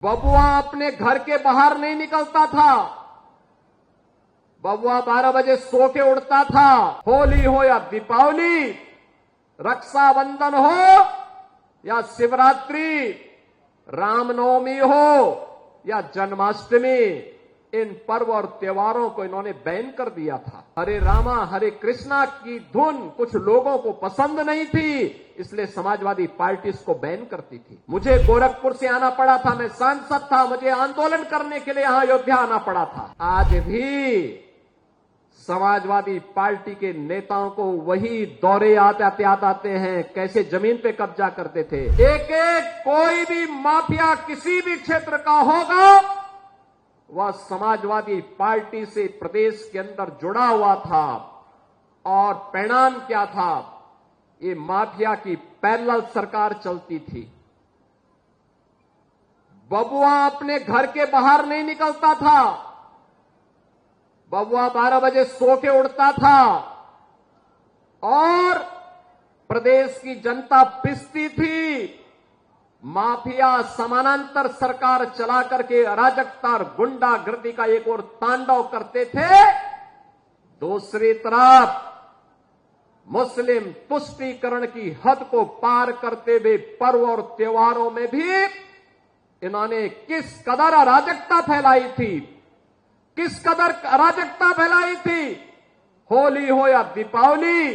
बबुआ अपने घर के बाहर नहीं निकलता था। बबुआ 12 बजे सो के उड़ता था। होली हो या दीपावली, रक्षाबंधन हो या शिवरात्रि, रामनवमी हो या जन्माष्टमी, इन पर्व और त्योहारों को इन्होंने बैन कर दिया था। हरे रामा हरे कृष्णा की धुन कुछ लोगों को पसंद नहीं थी, इसलिए समाजवादी पार्टी इसको बैन करती थी। मुझे गोरखपुर से आना पड़ा था, मैं सांसद था, मुझे आंदोलन करने के लिए यहां अयोध्या आना पड़ा था। आज भी समाजवादी पार्टी के नेताओं को वही दौरे आते हैं, कैसे जमीन पे कब्जा करते थे। एक एक कोई भी माफिया किसी भी क्षेत्र का होगा, वह समाजवादी पार्टी से प्रदेश के अंदर जुड़ा हुआ था। और परिणाम क्या था? ये माफिया की पैरेलल सरकार चलती थी। बबुआ अपने घर के बाहर नहीं निकलता था। बबुआ 12 बजे सो के उड़ता था और प्रदेश की जनता पिसती थी। माफिया समानांतर सरकार चला करके अराजकता और गुंडागर्दी का एक और तांडव करते थे। दूसरी तरफ मुस्लिम तुष्टीकरण की हद को पार करते हुए पर्व और त्योहारों में भी इन्होंने किस कदर अराजकता फैलाई थी, किस कदर अराजकता फैलाई थी। होली हो या दीपावली,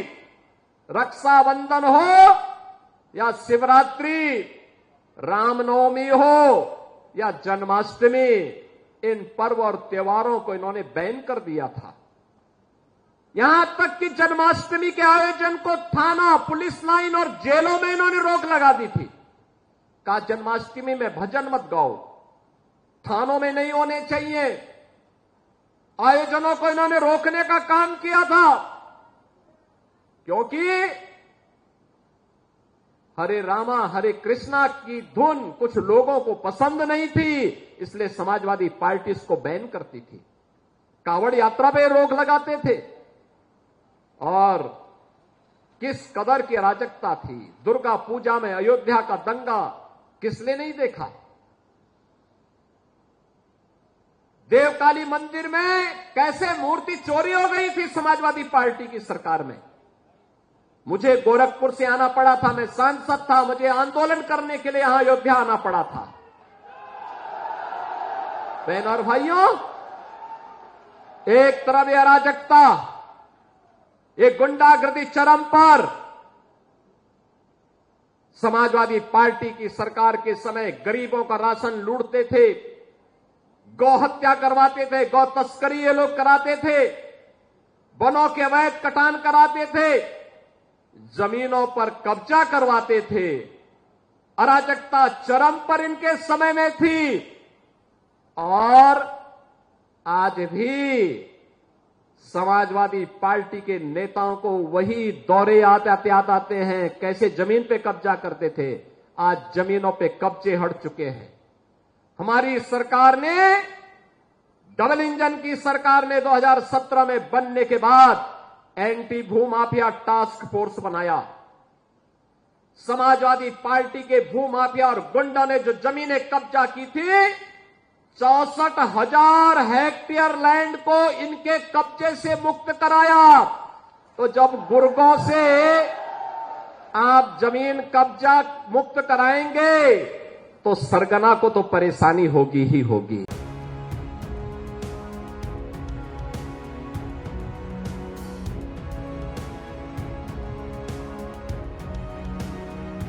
रक्षाबंधन हो या शिवरात्रि, रामनवमी हो या जन्माष्टमी, इन पर्व और त्योहारों को इन्होंने बैन कर दिया था। यहां तक कि जन्माष्टमी के आयोजन को थाना, पुलिस लाइन और जेलों में इन्होंने रोक लगा दी थी। कहा जन्माष्टमी में भजन मत गाओ, थानों में नहीं होने चाहिए। आयोजनों को इन्होंने रोकने का काम किया था, क्योंकि हरे रामा हरे कृष्णा की धुन कुछ लोगों को पसंद नहीं थी, इसलिए समाजवादी पार्टी इसको बैन करती थी। कांवड़ यात्रा पे रोक लगाते थे। और किस कदर की अराजकता थी। दुर्गा पूजा में अयोध्या का दंगा किसने नहीं देखा? देवकाली मंदिर में कैसे मूर्ति चोरी हो गई थी समाजवादी पार्टी की सरकार में। मुझे गोरखपुर से आना पड़ा था, मैं सांसद था, मुझे आंदोलन करने के लिए यहां अयोध्या आना पड़ा था। बहनों और भाइयों, एक तरफ ये अराजकता, ये गुंडागर्दी चरम पर। समाजवादी पार्टी की सरकार के समय गरीबों का राशन लूटते थे, गौ हत्या करवाते थे, गौ तस्करी ये लोग कराते थे, वनों के अवैध कटान कराते थे, जमीनों पर कब्जा करवाते थे। अराजकता चरम पर इनके समय में थी। और आज भी समाजवादी पार्टी के नेताओं को वही दौरे आते हैं, कैसे जमीन पे कब्जा करते थे। आज जमीनों पे कब्जे हट चुके हैं। हमारी सरकार ने, डबल इंजन की सरकार ने 2017 में बनने के बाद एंटी भूमाफिया टास्क फोर्स बनाया। समाजवादी पार्टी के भूमाफिया और गुंडों ने जो जमीनें कब्जा की थी, 64,000 हेक्टेयर लैंड को इनके कब्जे से मुक्त कराया। तो जब गुर्गों से आप जमीन कब्जा मुक्त कराएंगे तो सरगना को तो परेशानी होगी ही होगी।